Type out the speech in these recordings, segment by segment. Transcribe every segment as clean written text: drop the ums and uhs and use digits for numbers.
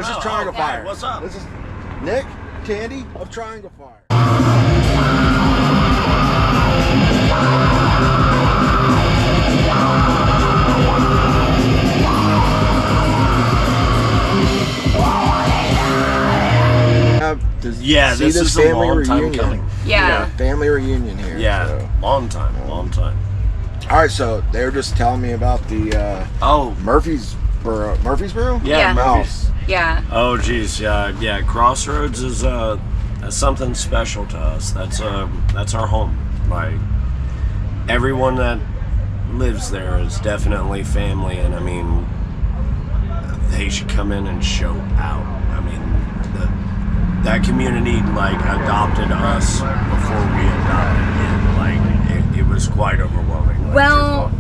This is Triangle Fire. What's up? This is Nick, Tandi of Triangle Fire. Yeah, this is a long time coming. Yeah. Family reunion here. Yeah, so. long time. All right, so they were just telling me about the Murfreesboro. Yeah, Murphys. Yeah. Oh, geez, yeah. Crossroads is something special to us. That's our home. Like everyone that lives there is definitely family, and I mean, they should come in and show out. I mean, that community like adopted us before we adopted it. Like it was quite overwhelming. Like, well,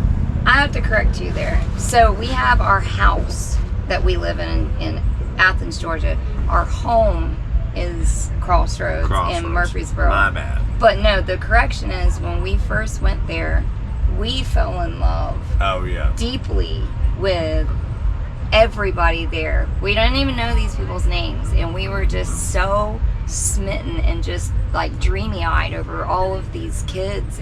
I have to correct you there. So we have our house that we live in Athens, Georgia. Our home is Crossroads in Murfreesboro. My bad. But no, the correction is when we first went there, we fell in love. Oh yeah. Deeply with everybody there. We didn't even know these people's names, and we were just so smitten and just like dreamy-eyed over all of these kids.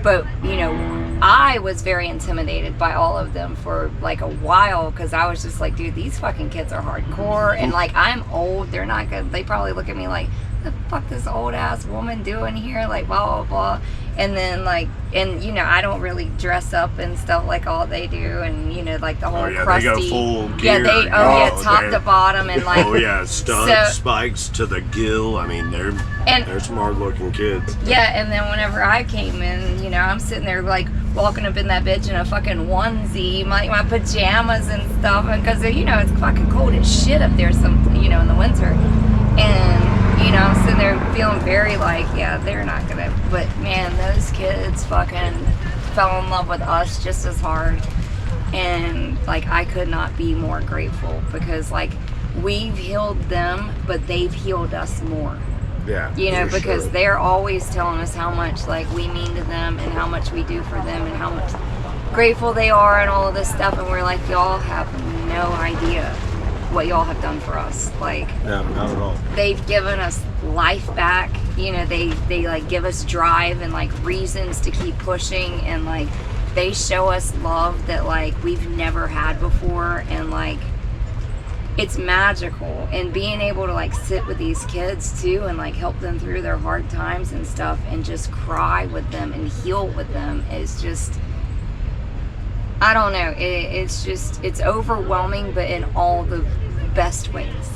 But you know, I was very intimidated by all of them for like a while, because I was just like, dude, these fucking kids are hardcore, and like I'm old, they're not good. They probably look at me like, the fuck this old ass woman doing here, like blah blah blah. And then like, and you know, I don't really dress up and stuff like all they do, and you know, like the whole crusty. They go full gear. Yeah, top to bottom, and like. Oh yeah, spikes to the gill. I mean, they're smart looking kids. Yeah, and then whenever I came in, you know, I'm sitting there like walking up in that bitch in a fucking onesie, my pajamas and stuff, and because you know it's fucking cold as shit up there, in the winter, and. You know, I'm sitting there feeling very like, yeah, they're not gonna, but man, those kids fucking fell in love with us just as hard. And like, I could not be more grateful, because like, we've healed them, but they've healed us more. Yeah. You know, because they're always telling us how much like we mean to them, and how much we do for them, and how much grateful they are, and all of this stuff. And we're like, y'all have no idea what y'all have done for us. Like, no, not at all. They've given us life back. You know, they like give us drive and like reasons to keep pushing, and like they show us love that like we've never had before, and like it's magical. And being able to like sit with these kids too, and like help them through their hard times and stuff, and just cry with them and heal with them is just, I don't know. It's overwhelming, but in all the best ways.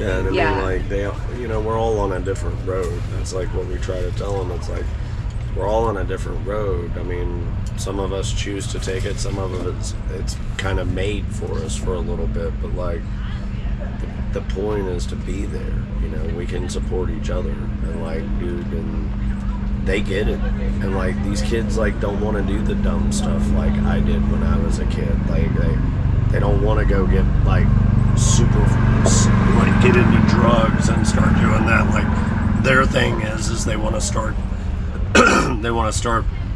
Yeah, and I mean, like we're all on a different road. That's like what we try to tell them. It's like we're all on a different road. I mean, some of us choose to take it. Some of it's kind of made for us for a little bit. But like, the point is to be there. You know, we can support each other, and like, dude, and they get it. And like, these kids like don't want to do the dumb stuff like I did when I was a kid. Like they don't want to go get like super like get into drugs and start doing that. Like, their thing is they want to start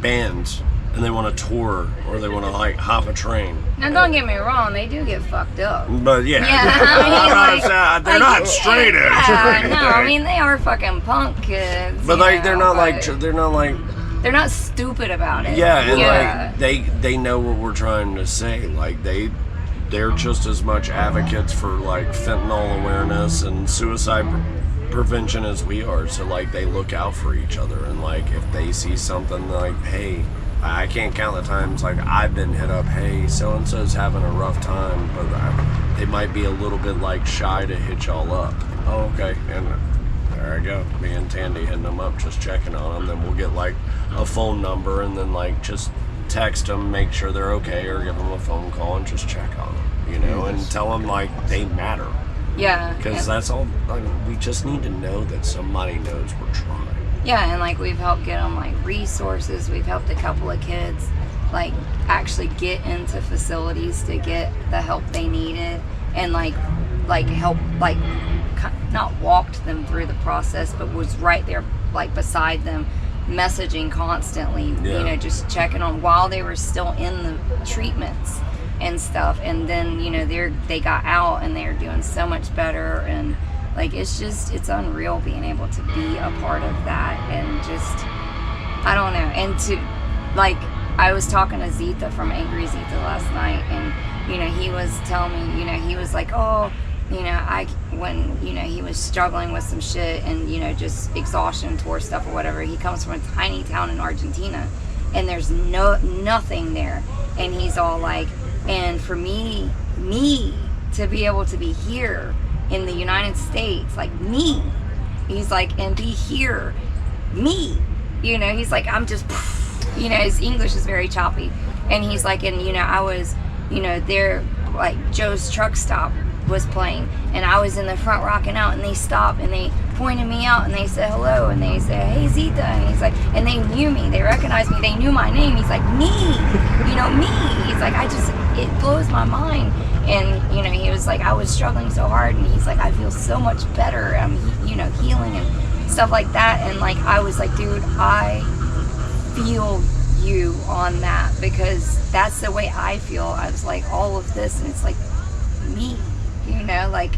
bands, and they want to tour, or they want to like hop a train. Now don't get me wrong, they do get fucked up. But yeah, they're not straight edge. Yeah, no, I mean they are fucking punk kids. But like they're not stupid about it. Yeah, and like they know what we're trying to say. Like they're just as much advocates for like fentanyl awareness and suicide prevention as we are. So like they look out for each other, and like if they see something like, hey, I can't count the times like I've been hit up, hey, so and so's having a rough time, but they might be a little bit like shy to hit y'all up. Oh, okay, and there I go, me and Tandi hitting them up, just checking on them. Then we'll get like a phone number, and then like just text them, make sure they're okay, or give them a phone call and just check on them, you know, and tell them like they matter. Yeah. Because that's all. I mean, we just need to know that somebody knows we're trying. Yeah, and like we've helped get them like resources. We've helped a couple of kids like actually get into facilities to get the help they needed, and like help like not walked them through the process, but was right there like beside them, messaging constantly. You know, just checking on while they were still in the treatments. and stuff, and then they got out and they're doing so much better, and like it's unreal being able to be a part of that, and just I don't know, and to like I was talking to Zita from Angry Zita last night, and he was telling me, he was like, oh, when he was struggling with some shit and just exhaustion towards stuff or whatever. He comes from a tiny town in Argentina, and there's nothing there, and he's all like, and for me to be able to be here in the United States, like me, he's like, and be here, me, he's like, I'm just, his English is very choppy, and he's like, and I was, there, like Joe's Truck Stop was playing, and I was in the front rocking out, and they stopped and they pointed me out and they said hello, and they said, hey Zita, and he's like, and they knew me, they recognized me, they knew my name. He's like, me, me. He's like, it blows my mind. And he was like, I was struggling so hard, and he's like, I feel so much better. I'm healing and stuff like that. And like I was like, dude, I feel you on that, because that's the way I feel. I was like, all of this, and it's like me, like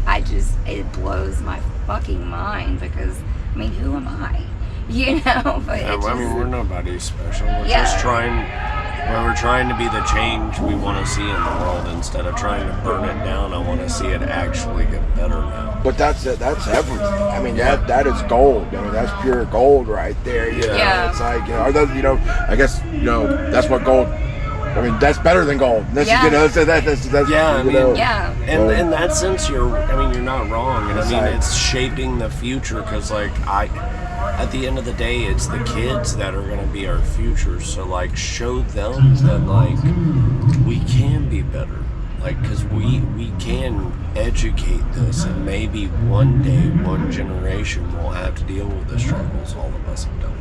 it blows my fucking mind, because I mean, who am I, but I mean, we're nobody special. We're just we're trying to be the change we want to see in the world. Instead of trying to burn it down, I want to see it actually get better now. But that's everything. I mean, that is gold. I mean, that's pure gold right there. Yeah. It's like, I guess, that's what gold, I mean, that's better than gold. That's, that's yeah, I mean, and in that sense, you're not wrong. And I mean, it's shaping the future, because like at the end of the day, it's the kids that are going to be our future. So like, show them that like we can be better. Like, because we can educate this, and maybe one day, one generation will have to deal with the struggles all of us have done.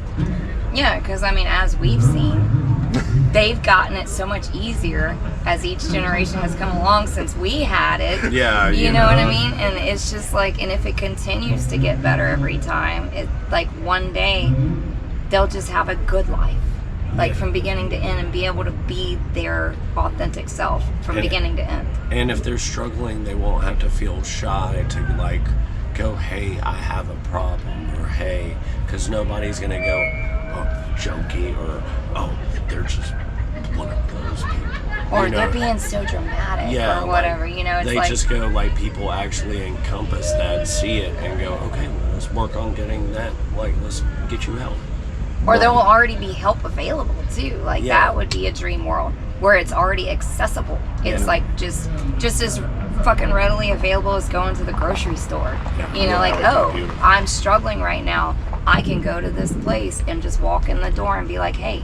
Yeah, because I mean, as we've seen, they've gotten it so much easier as each generation has come along since we had it. Yeah, you know what I mean? And it's just like, and if it continues to get better every time, it like one day they'll just have a good life, like from beginning to end, and be able to be their authentic self from beginning to end. And if they're struggling, they won't have to feel shy to like go, hey, I have a problem, or hey, because nobody's gonna go, oh, junkie, or oh, they're just one of those people, or they're being so dramatic, or whatever. Like, it's they like, just go, like, people actually encompass that, see it, and go, okay, well, let's work on getting that, like, let's get you help. or there will already be help available too. Like that would be a dream world where it's already accessible. It's like just as fucking readily available as going to the grocery store. Like, oh, I'm struggling right now, I can go to this place and just walk in the door and be like, hey,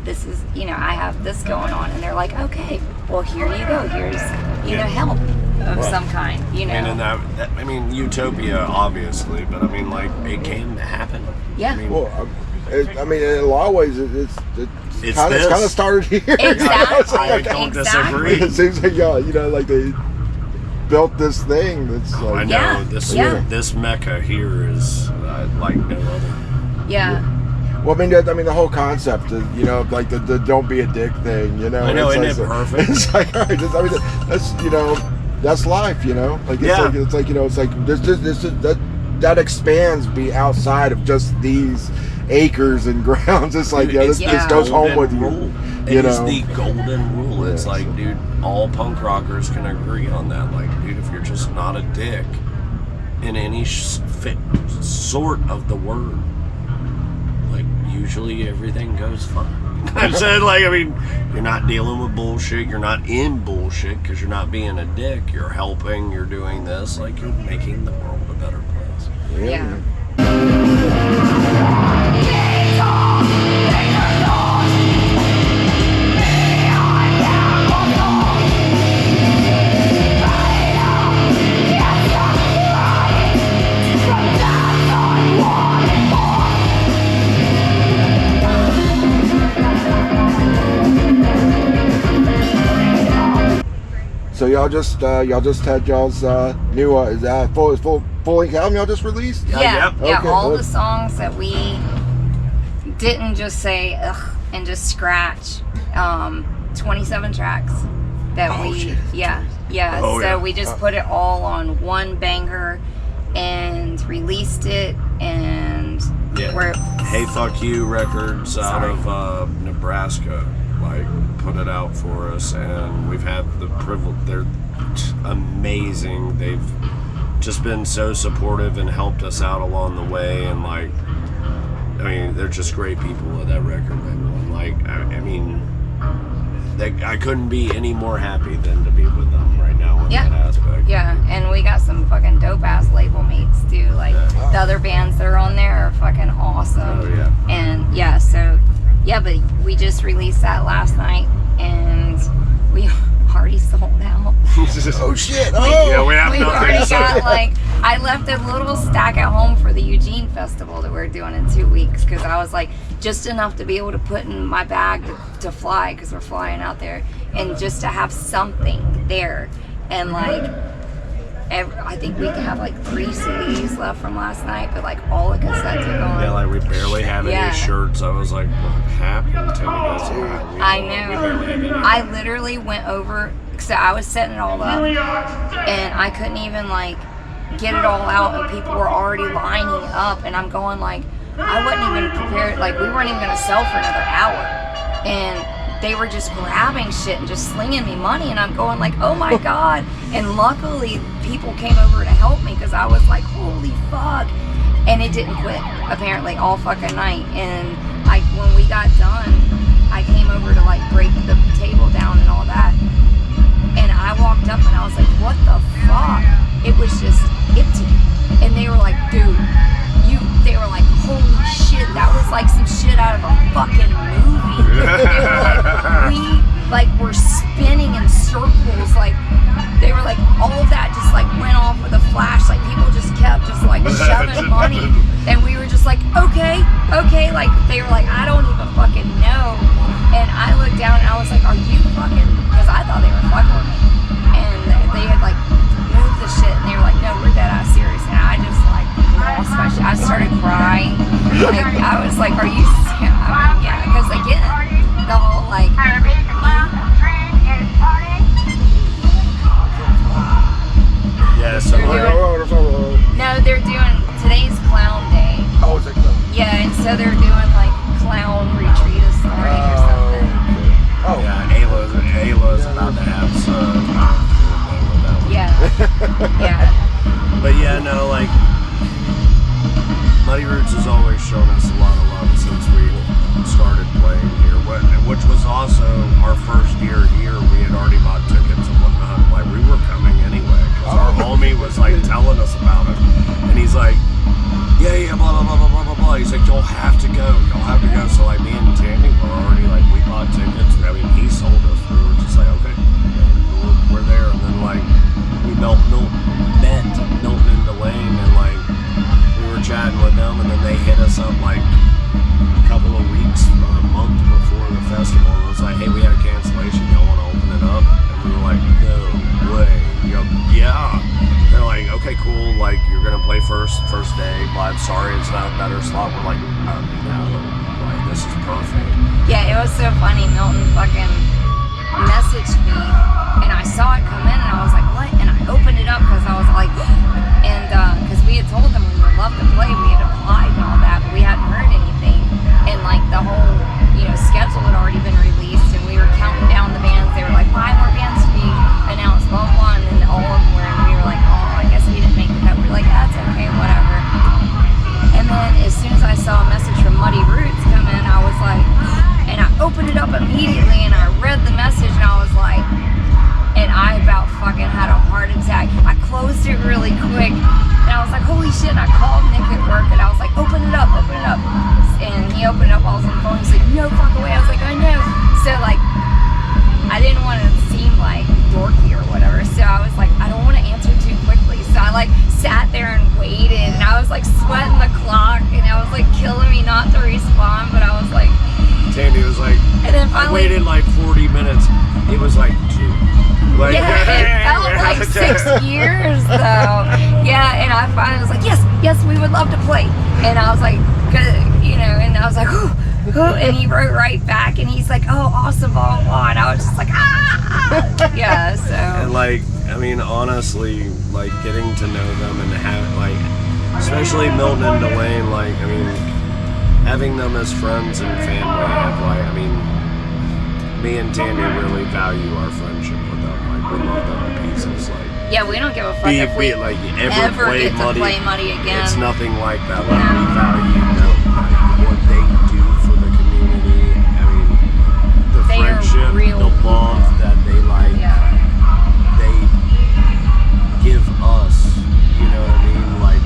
this is, I have this going on, and they're like, okay, well, here you go, here's help of some kind, And in that, I mean, utopia, obviously, but I mean, like, it can happen. Yeah. I mean, I mean, in a lot of ways, it's kind of started here. Exactly. I don't disagree. It seems like like they built this thing that's like, I know this mecca here is like no other. Yeah. Well, I mean, the whole concept is, like the don't be a dick thing, I know, it's isn't like, it perfect? It's like, all right, that's, that's life, like, it's like that expands be outside of just these acres and grounds. It's like, this goes home with you. It is the golden rule. It's like, dude, all punk rockers can agree on that. Like, dude, if you're just not a dick in any sort of the word, like, usually everything goes fine. I'm saying, like, I mean, you're not dealing with bullshit, you're not in bullshit because you're not being a dick, you're helping, you're doing this, like, you're making the world a better place. Yeah. So y'all just had y'all's new is that full length album y'all just released? Yeah. Okay, all the songs that we didn't just say ugh and just scratch. 27 tracks that Oh, we, shit. yeah. Oh, So yeah. we just put it all on one banger and released it, and we're Hey Fuck You Records out Sorry. of Nebraska, like, put it out for us, and we've had the privilege. They're amazing. They've just been so supportive and helped us out along the way, and like, I mean, they're just great people at that record label, and like, I mean, I couldn't be any more happy than to be with them right now in that aspect. Yeah, and we got some fucking dope ass label mates too. Like the other bands that are on there are fucking awesome. Oh yeah. And yeah, so yeah, but we just released that last night, and we already sold out. Oh shit! Oh, Yeah, we have We've nothing. already got like, I left a little stack at home for the Eugene Festival that we're doing in 2 weeks, because I was like, just enough to be able to put in my bag to fly, because we're flying out there, and just to have something there. And like, I think we have like 3 CDs left from last night, but like all the cassettes are gone. Yeah, like we barely have any Yeah. shirts. I was like, what happened to us? I know. I literally went over, so I was setting it all up, and I couldn't even like get it all out, and people were already lining up, and I'm going like, I wasn't even prepared, like we weren't even gonna sell for another hour, and they were just grabbing shit and just slinging me money, and I'm going like, oh my god. And luckily people came over to help me, because I was like, holy fuck. And it didn't quit apparently all fucking night. And when we got done, I came over to like break the table down and all that, and I walked up and I was like, what the fuck? It was just empty. And they were like, dude, they were like, holy shit, that was like some shit out of a fucking movie. They were like, were spinning in circles, like, they were like, all of that just like went off with a flash, like people just kept just like shoving money, and we were just like, okay, like they were like, I don't even fucking know. And I looked down and I was like, are you fucking, because I thought they were fucking with me, and they had like moved the shit, and they were like, no, we're dead ass serious. And I just like lost my shit. I started crying. Like I was like, are you serious? I mean, yeah, because again, the whole like, Yeah, so no, they're doing, today's clown day. Oh, is it close? Yeah, and so they're doing like clown retreat this morning or something. Oh. yeah, Ayla's about to have some. Yeah, yeah. But yeah, no, like, Muddy Roots has always shown us a lot of love since we started playing here, which was also our first year here. We had already bought tickets and whatnot. Like, we were coming anyway, because our homie was like telling us about it, and he's like, yeah, blah blah blah blah blah blah blah. He's like, y'all have to go. So like, me and Tandi were already like, we bought tickets. I mean, he sold us. We were just like, okay, we're there. And then like, we met Milton and Delane, and like, we were chatting with them, and then they hit us up like a couple of weeks or a month before the festival, and it was like, hey, we had a cancellation. Y'all want to open it up? And we were like, no way. Yeah. They're like, okay, cool. Like, you're gonna play first day. Well, I'm sorry, it's not a better slot. We're like, no, like, this is perfect. Yeah, it was so funny. Milton fucking messaged me, and I saw it come in, and I was like, what? And I opened it up, because I was like, and because we had told them we would love to play, we had applied and all that, but we hadn't heard anything, and like the whole, schedule had already been released, and we were counting down the bands. They were like, 5 more bands to be announced, blah blah blah, and then all of them were, and we were like, oh, I guess we didn't make the cut. We were like, that's okay, whatever. And then as soon as I saw a message from Muddy Roots come in, I was like, and I opened it up immediately, and I read the message, and I was like, and I about fucking had a heart attack. I closed it really quick, and I was like, holy shit. And I called Nick at work, and I was like, open it up. And he opened it up, I was on the phone. He's like, no, fuck away. I was like, I know. So like, I didn't want to seem like dorky or whatever, so I was like, I don't want to answer too quickly. So I like sat there and waited, and I was like sweating the clock, and I was like killing me not to respond, but I was like, Tandi was like, and then finally, I waited like 40 minutes. It was like 2. Like, yeah, it felt like 6 years though. Yeah, and I finally was like, yes, we would love to play. And I was like, good, and I was like, whew. And he wrote right back, and he's like, oh, awesome, blah, blah, blah. And I was just like, ah! Yeah, so. And like, I mean, honestly, like getting to know them and have like, especially Milton and Dwayne, like, I mean, having them as friends and family, like, I mean, me and Tandi really value our friendship with them. Like, we love them to pieces. Like, yeah, we don't give a fuck if we like, ever get to play Muddy again. It's nothing like that. Like, we value them, like, what they do for the community. I mean, the friendship, the love that they like. They give us, you know what I mean? Like,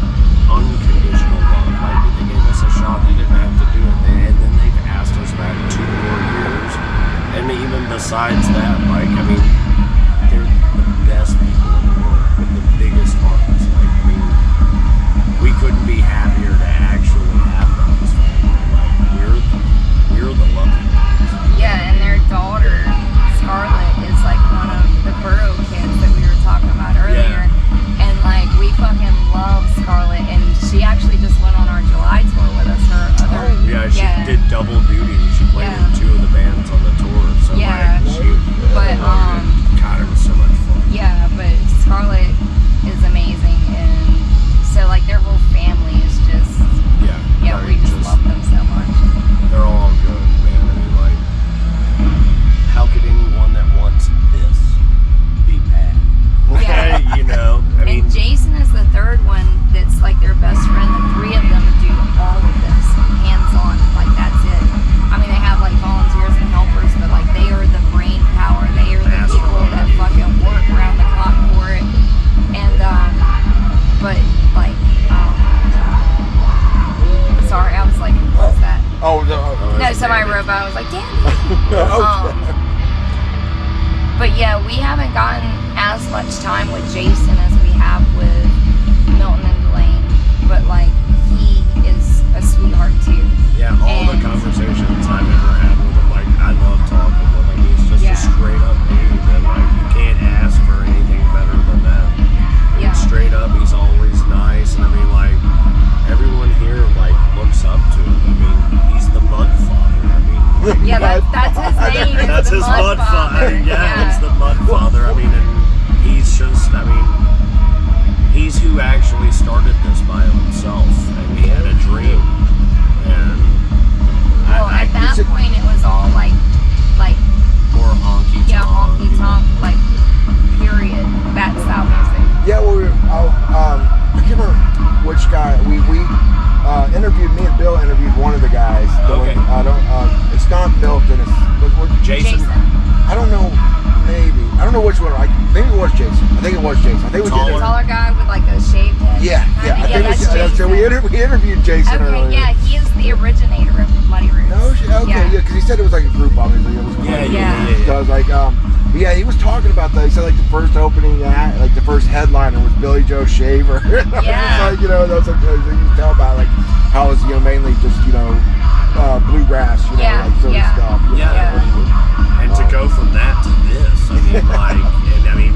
unconditional love. Like, they gave us a shot, they didn't have to do it. And then they've asked us back 2 more years. And even besides that, like, I mean, they're the best people in the world with the biggest hearts. Like, I mean, we couldn't be happier to actually have them as family. Like, we're the lucky ones. Yeah, and their daughter, Scarlett, is like one of the Burrow kids that we were talking about earlier. Yeah. And like, we fucking love Scarlett, and she actually just went on our July tour with us. Her other, she did double duty. She played in 2 of the bands on the tour. So like, God, it was so much fun. Yeah, but Scarlett is amazing, and so like their whole family is just we just love them so much. They're all good, man. I mean, like, how could anyone that wants this be bad? Yeah. You know, I mean, and Jason is the 3rd one that's like their best friend. The 3 of them do all of this hands-on. Like, that's it. I mean, they have like volunteers and helpers, but like they are the brain power. They are the people that fucking work around the clock for it. And but like sorry, I was like, what's that? Oh no! Somebody wrote by. I was like, damn. But yeah, we haven't gotten as much time with Jason as we have with Milton and Dwayne. But like, he is a sweetheart too. Yeah, all the conversations I've ever had with him, like, I love talking with him. He's just a straight up dude that, like, you can't ask for anything better than that. He's straight up, he's always nice, and I mean, like, everyone here, like, looks up to him. I mean, he's the mud father. I mean, that's his name. That's his mud father. Yeah, he's the mud father. I mean, and he's just, I mean, he's who actually started this by himself, and he had a dream. And at that point, it was all like more honky tonk. Yeah, honky tonk, like, period. That style music. Yeah, well, I can't remember which guy we interviewed. Me and Bill interviewed one of the guys. Okay. It's not Milton. It's Jason. I don't know. Maybe I don't know which one. Maybe it was Jason. I think it was Jason. I think the taller guy with like a shaved head. Yeah. I think that's Jason. So we interviewed Jason earlier. Yeah, he is the originator of Muddy Roots. No, because he said it was like a group, obviously. It was Yeah. So I was like, yeah, he was talking about that. He said like the first opening act, like the first headliner was Billy Joe Shaver. Yeah. Like, that's like you can tell about like how it's mainly just bluegrass, like sort of stuff. And to go from that to this, I mean, like, and I mean,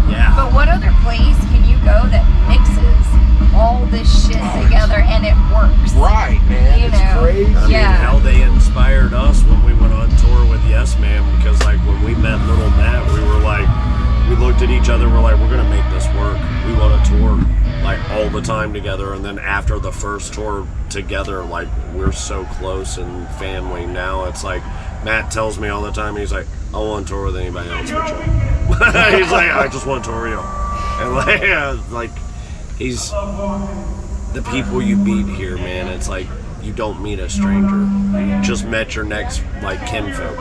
yeah. But what other place can you go that mixes all this shit together and it works? Right, man. It's crazy. I mean, how they inspired us when we went on tour with Yes Ma'am, because like when we met Little Matt, we were like, we looked at each other, we're like, we're gonna make this work. We want to tour like all the time together, and then after the first tour together, like, we're so close and family now. It's like Matt tells me all the time, he's like, I want to tour with anybody else but you. He's like, I just want to tour with you. And like he's the people you meet here, man. It's like you don't meet a stranger. You just met your next like kinfolk.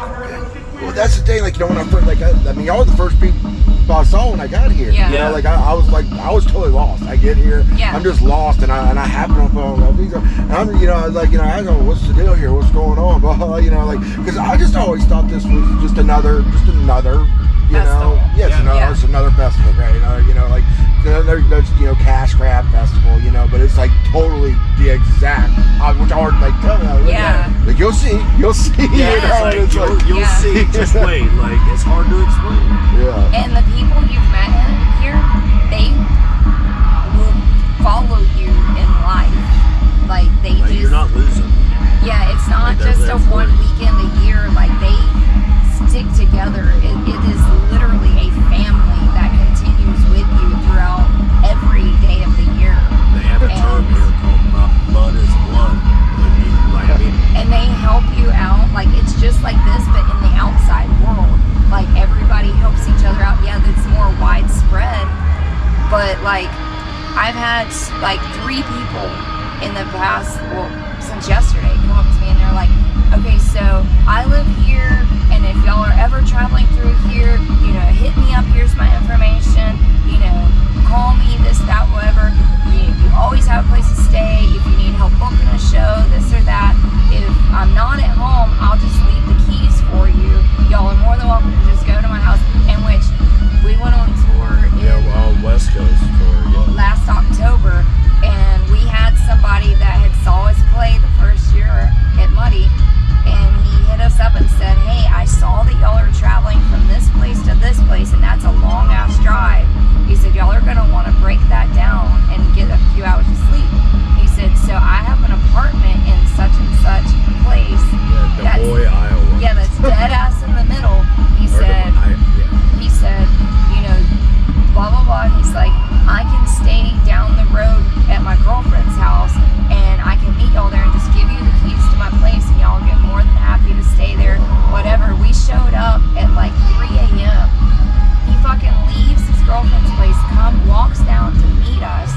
Well, that's the thing. Like, when I first, I mean, y'all were the first people I saw when I got here. Yeah. I was totally lost. I get here, I'm just lost, and I happen to all these. And I'm, I go, what's the deal here? What's going on? Because I just always thought this was just another, it's another festival, right? There's cash grab festival, but it's like totally the exact, which I would like tell you. Like you'll see. Yeah, you'll see. Just wait. Like, it's hard to explain. Yeah. And the people you've met here, they will follow you in life. Like, they You're not losing. Yeah, it's not just a I've had like 3 people in the past, well, since yesterday, come up to me and they're like, okay, so I live here, and if y'all are ever traveling through here, you know, hit me up, here's my information, you know, call me, this, that, whatever. You always have a place to stay. If you need help booking a show, this or that. If I'm not at home, I'll just leave the keys for you. Y'all are more than welcome to just go to my house. In which we went on tour West Coast tour, last October, and we had somebody that had saw us play the first year at Muddy, and he hit us up and said, hey, I saw that y'all are traveling from this place to this place, and that's a long ass drive. He said, y'all are gonna want to break that down and get a few hours of sleep. He said, so I have an apartment in such and such place. Yeah, Des Moines, Iowa. Yeah, that's dead ass in the middle. He said, you know, blah blah blah. He's like, I can stay down the road at my girlfriend's house, and I can meet y'all there and just give you the keys to my place, and y'all get more than happy to stay there. Whatever. We showed up at like 3 a.m. He fucking leaves his girlfriend's place, walks down to meet us,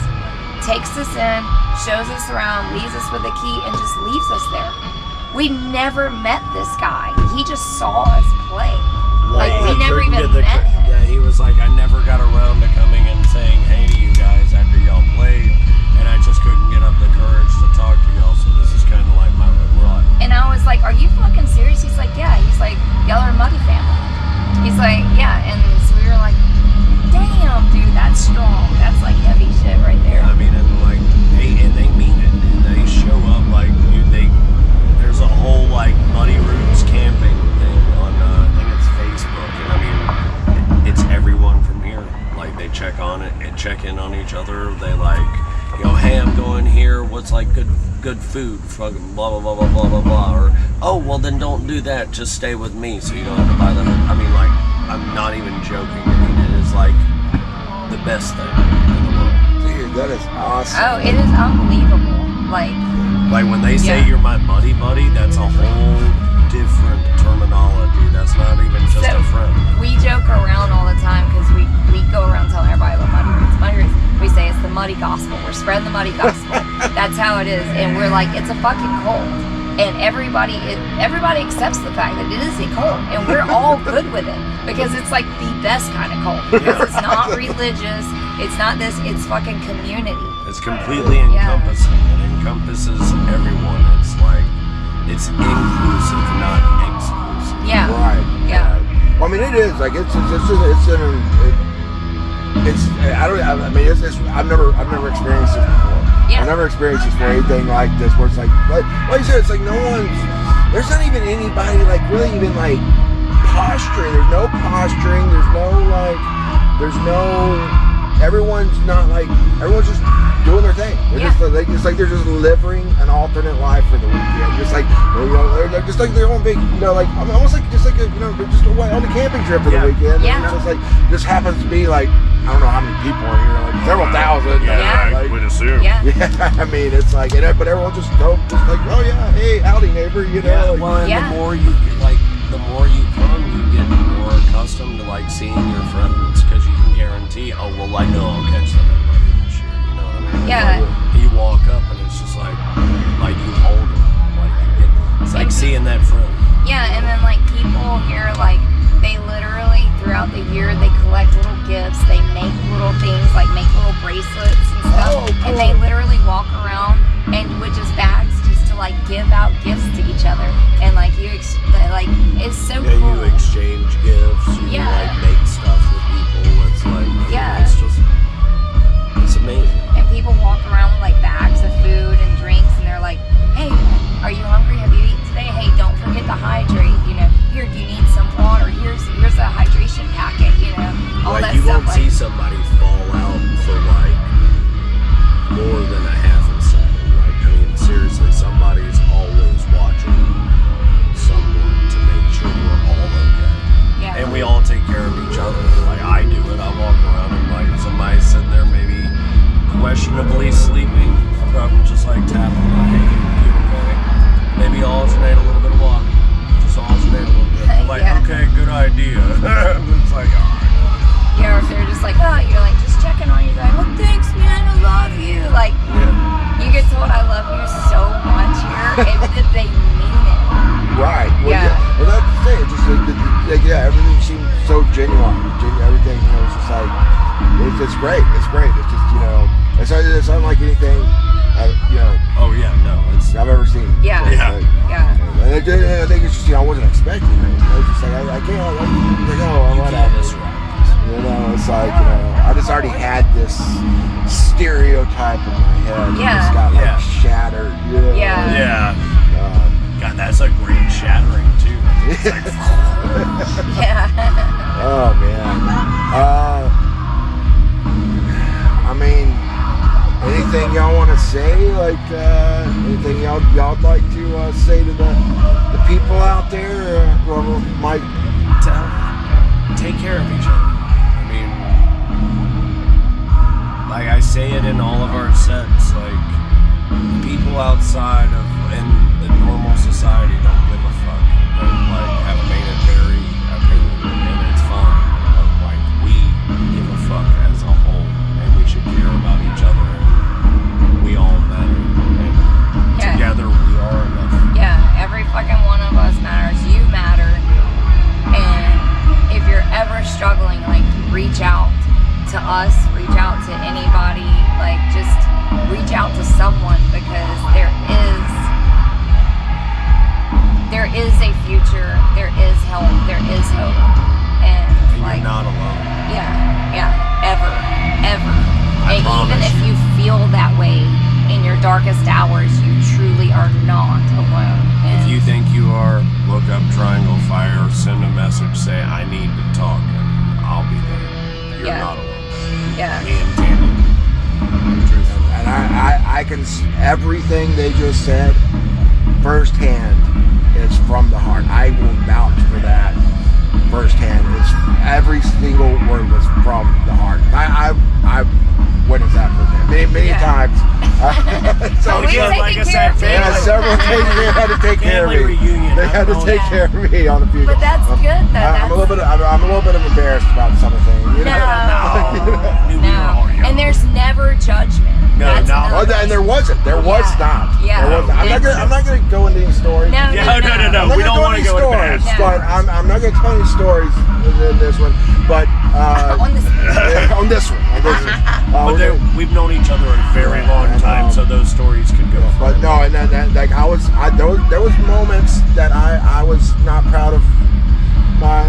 takes us in, shows us around, leaves us with a key, and just leaves us there. We never met this guy. He just saw us play. Like, we never even met him. Yeah, he was like, I never got around to coming and saying hey to you guys after y'all played, and I just couldn't get up the courage to talk to y'all, so this is kind of like my run. And I was like, are you fucking serious? He's like, yeah. He's like, y'all are a Muddy family. He's like, yeah. And so we were like, damn, dude, that's strong. That's like heavy shit right there. I mean, and like, they mean it. And they show up like, dude, there's a whole like Muddy Roots camping thing on, I think it's Facebook. And I mean, it's everyone from here. Like, they check on it and check in on each other. They like, you know, hey, I'm going here. What's like good food? Fucking blah blah blah blah blah blah blah. Or, oh, well then don't do that. Just stay with me, so you don't have to buy the. I mean, like, I'm not even joking. I mean, it is like the best thing in the world. Dude, that is awesome. Oh, it is unbelievable. Like when they say you're my buddy, that's a whole different terminology. That's not even just a friend. We joke around all the time because we go around telling everybody about Muddy Roots. Muddy Roots, we say it's the Muddy Gospel. We're spreading the Muddy Gospel. That's how it is. And we're like, it's a fucking cult. And everybody accepts the fact that it is a cult, and we're all good with it because it's like the best kind of cult. Because it's not religious, it's not this, it's fucking community. It's completely encompassing. It encompasses everyone. It's like, it's inclusive, not exclusive. Yeah. Right. Yeah. Well, I mean, it is like it's I've never experienced this before. Yeah. I've never experienced this for anything like this, where it's like you said, it's like there's not even anybody like really even like posturing. There's no posturing. Everyone's just doing their thing. They're just living an alternate life for the weekend. Just like, they're just like their own big, almost like just like they're just away on a camping trip for the weekend. Yeah. And it's just like, just happens to be like, I don't know how many people are here, like several thousand. I would assume. Yeah. I mean, it's like, but everyone just like, oh yeah, hey, howdy neighbor, Yeah, well, and the more you come, you get more accustomed to like seeing your friends, because you can guarantee, oh well, I know I'll catch them at Muddy this year. You know what I mean? Yeah. You walk up and it's just like you hold them, it's like seeing that friend. Yeah, and then like people here, like they literally throughout the year they collect little gifts. They make little things, like make little bracelets and stuff, cool. and they literally walk around and with just bags just to like give out gifts to each other. And like it's so cool. Yeah, you exchange gifts. You like make stuff with people. It's like it's amazing. And people walk around with like bags of food and drinks, and they're like, hey, are you hungry? Have you eaten today? Hey, don't forget to hydrate. Here, do you need some water? Here's a hydration packet. All that you stuff. won't see somebody fall out for like more than a half a second. Like, I mean, seriously, somebody's always watching someone to make sure we're all okay. Yeah. And we all take care of each other. Like, I do it. I walk around and like somebody's sitting there maybe questionably sleeping. I'm just like tapping my hey, you okay? Maybe alternate a little bit of water. Just alternate a little bit. Like, okay, good idea. It's like, alright. Yeah, or if they're just like, oh, you're like just checking on you, like, well, thanks, man, I love it's unlike anything, Oh yeah, no, it's I've ever seen. Yeah. And I think it's just, I wasn't expecting it. I was just like, I can't, whatever. It's like, I just already had this stereotype in my head. It just got shattered. Yeah. God, that's a great shattering too. It's like, Oh man. I mean, anything y'all want to say? Like, anything y'all'd like to say to the people out there, or whoever might take care of each other. I mean, like I say it in all of our sets, like people outside of in the normal society don't give a fuck. They have made it very apparent, and it's fine. But we give a fuck as a whole, and we should care about each other. And we all matter, and together we are enough. Yeah, every fucking one of us matters. You matter, and if you're ever struggling, reach out to us, reach out to anybody, just reach out to someone, because there is a future, there is help, there is hope, and you're not alone. Ever. I And promise even if you feel that way in your darkest hours, you truly are not alone. If you think you are, look up Triangle Fire, send a message, say I need to talk, and I'll be there. You're not alone. Me and Tandi. And I can, everything they just said firsthand is from the heart. I will vouch for that firsthand. Every single word was from the heart. I witnessed that firsthand many times. So like I said, several things they had to take care of me. Reunion. They had to take care of me on a few. But that's good though. I'm a little bit of embarrassed about some of the things. No. And there's never judgment. And there wasn't. There was not. Yeah. There wasn't. I'm not going to go into any stories. No. We don't want to go into stories. But I'm not going to tell any stories in this one. But on this one. But we've known each other a very long time, so those stories could go. But no, and then there was moments that I was not proud of my.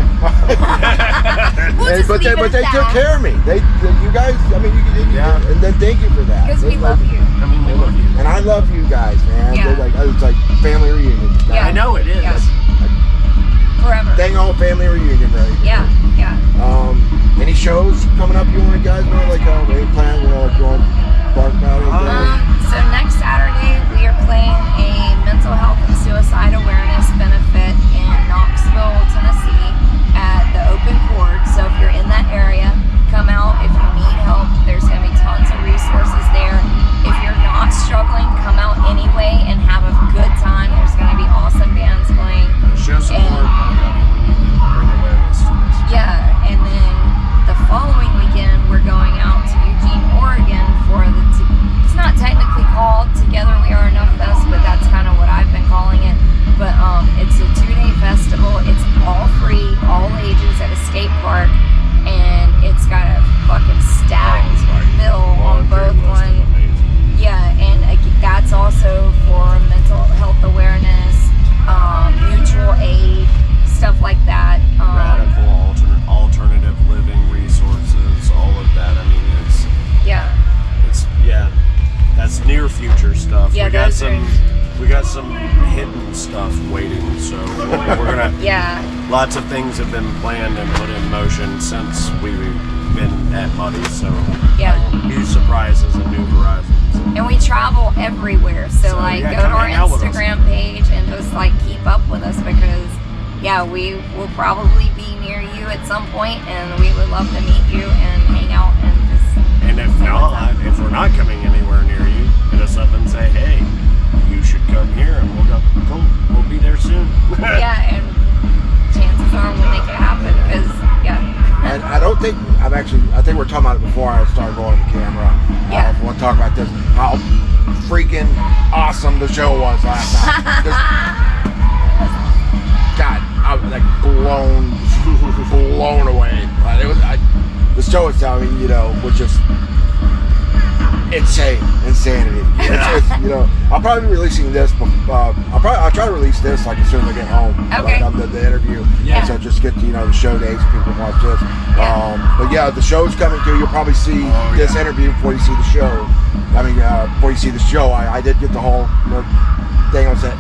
but they took care of me. You guys. I mean, and then thank you for that. Because we love you. I mean, we love you, and I love you guys, man. Yeah. It's like family reunion. Yeah. I know it is. Yeah. Forever. Dang old family reunion, right? Yeah. Any shows coming up you want to guys know? Any plans? You want to talk about anything? So next Saturday we are playing a mental health and suicide awareness benefit in Knoxville, Tennessee at the Open Chord. So if you're in that area, come out. If you need help, there's going to be tons of resources there. If you're not struggling, come out anyway and have a good time. There's going to be awesome bands playing. Show support. Bring awareness to this. Yeah, and then the following weekend we're going out to Eugene, Oregon for it's not technically called Together We Are Enough Fest, but that's kind of what I've been calling it. But it's a 2-day festival. It's all free, all ages at a skate park, and it's got a fucking stacked bill on both one. Yeah, and that's also for mental health awareness, mutual aid, stuff like that. Radical alternative living resources, all of that. I mean, that's near future stuff. Yeah, we got some hidden stuff waiting, so we're gonna. Lots of things have been planned and put in motion since we've been at Muddy. So new surprises and new horizons. And we travel everywhere, so go to our Instagram page and just keep up with us, because we will probably be near you at some point, and we would love to meet you and hang out and just. And if we're not coming anywhere near you, hit us up and say, hey, you should come here, and we'll go. Cool, we'll be there soon. And chances are we'll make it happen, because And I don't think I think we're talking about it before I started rolling the camera. I want to talk about this. How freaking awesome the show was last night. God, I was blown away. The show itself, was just insanity. Yeah. It's, you know, I'll probably be releasing this. I'll try to release this like as soon as I get home. Okay. Like, the interview. Yeah. So just get to, the show dates. People can watch this. Yeah. But yeah, the show's coming too. You'll probably see this interview before you see the show. I mean, before you see the show, I did get the whole thing on set.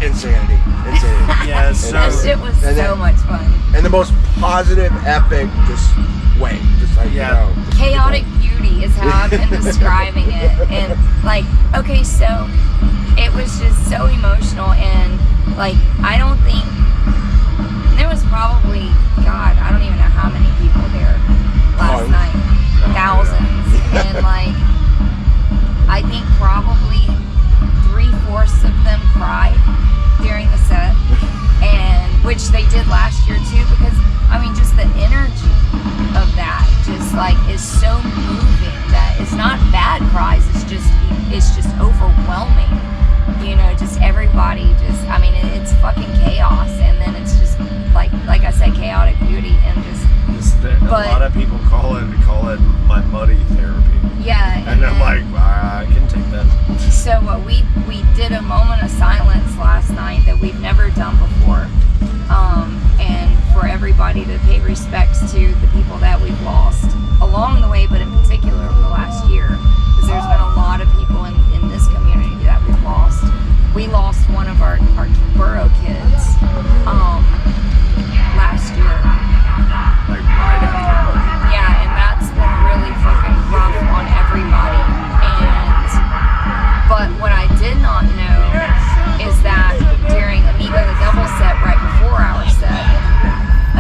Insanity. Yeah, so That shit was so much fun. And the most positive, epic, just way. Just like, chaotic beauty is how I've been describing it. And like, okay, so it was just so emotional, and like, I don't think there was probably, God, I don't even know how many people there last night. Thousands. And like, I think probably 3/4 of them cried during the set, and which they did last year too, because I mean, just the energy of that just like is so moving that it's not bad cries, it's just overwhelming, just everybody just, I mean, it's fucking chaos, and then it's just like I said, chaotic beauty, and just a lot of people call it my muddy therapy. Yeah, and I'm like, I can take that. So we did a moment of silence last night that we've never done before, and for everybody to pay respects to the people that we've lost along the way, but in particular over the last year, because there's been a lot of people in this community that we've lost. We lost one of our borough kids last year. Like right after. Yeah, and that's been really fucking rough on everybody. But what I did not know is that during Amigo the Double set, right before our set,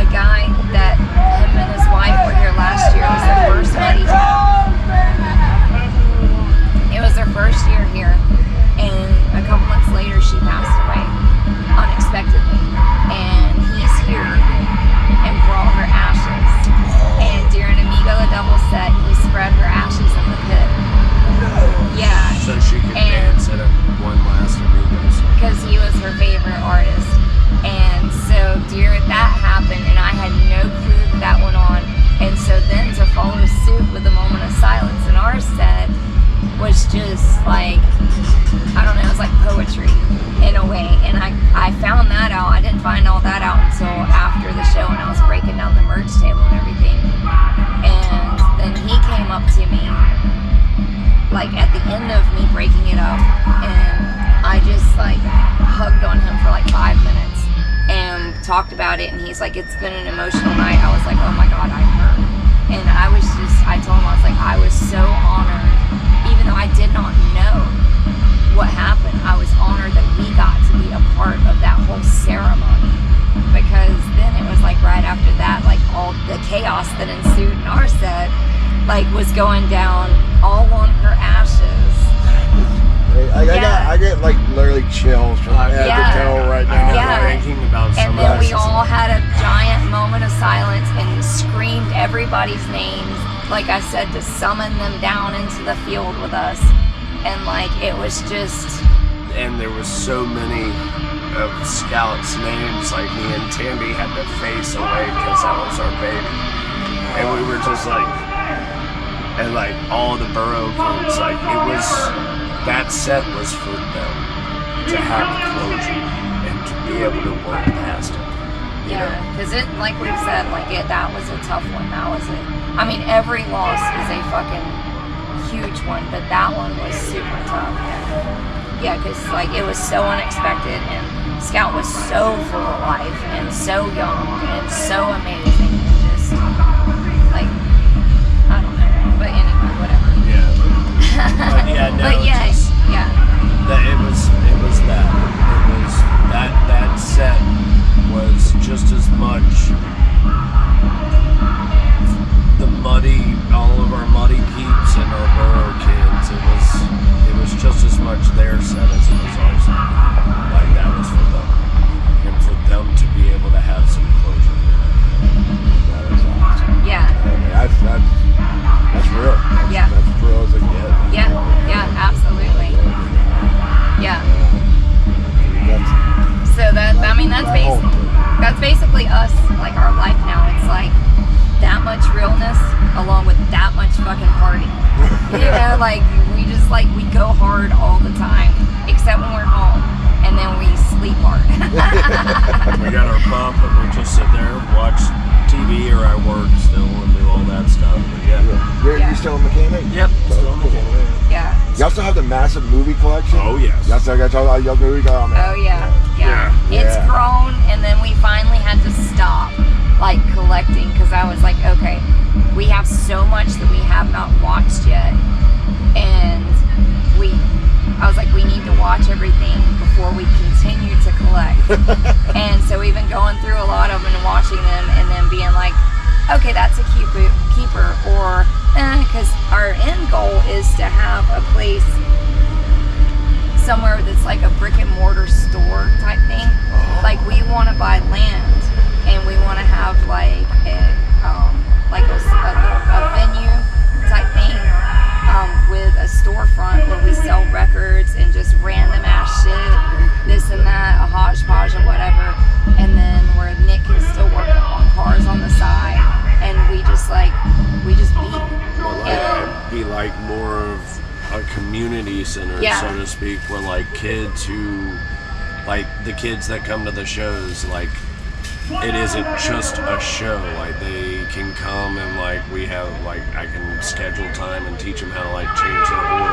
a guy that him and his wife were here last year, it was their first Muddy. It was their first year here, and a couple months later she passed away unexpectedly, and he's here and brought her ashes, and during Amigo the Double set he spread her ashes in the pit. Yeah. So she could dance at one last Amigos. Because he was her favorite artist. And so that happened, and I had no clue that went on. And so then to follow suit with a moment of silence in our set was just like, I don't know, it was like poetry in a way. And I found that out. I didn't find all that out until after the show when I was breaking down the merch table and everything. And then he came up to me like at the end of me breaking it up, and I just like hugged on him for like 5 minutes and talked about it, and he's like, it's been an emotional night. I was like, oh my God, I'm hurt. And I told him, I was like, I was so honored, even though I did not know what happened, I was honored that we got to be a part of that whole ceremony, because then it was like right after that, like all the chaos that ensued in our set like was going down all on her ashes. I get like literally chills from head to toe right now. Thinking about and then we all had a giant moment of silence and screamed everybody's names, like I said, to summon them down into the field with us. And like it was just, and there was so many of Scout's names, like me and Tandi had to face away because that was our baby, and we were just like, and like all the borough kids, like it was, that set was for them to have closure and to be able to work past it. Yeah, because it, like we've said, like that was a tough one. That was it. I mean, every loss is a fucking huge one, but that one was super tough. Yeah, because like it was so unexpected, and Scout was so full of life and so young and so amazing, and just like, I don't know. But anyway, whatever. Yeah. But yeah, no. But yeah, yeah. That it was that. It was that set was just as much the muddy, all of our muddy peeps and our borough kids. It was just as much their set as it was our set. Like that was for them, and for them to be able to have some closure. like we just like we go hard all the time, except when we're home, and then we sleep hard. We got our pump, and we just sit there, watch TV, or I work still and do all that stuff. But You still a mechanic? Yep. Still a mechanic. Yeah. You also have the massive movie collection. Oh yes. You also got to talk about your movie. Oh, man. Oh yeah. It's grown, and then we finally had to stop like collecting because I was like, okay, we have so much that we have not watched yet, and I was like, we need to watch everything before we continue to collect. And so we've been going through a lot of them and watching them, and then being like, okay, that's a keeper, or because our end goal is to have a place somewhere that's like a brick and mortar store type thing. Like we want to buy land, and we want to have like a venue type thing with a storefront where we sell records and just random ass shit, this and that, a hodgepodge or whatever, and then where Nick can still work on cars on the side, and we just Be like more of a community center, so to speak, where like kids who, like the kids that come to the shows, like it isn't just a show. Like they can come and like we have like I can schedule time and teach them how to like change their oil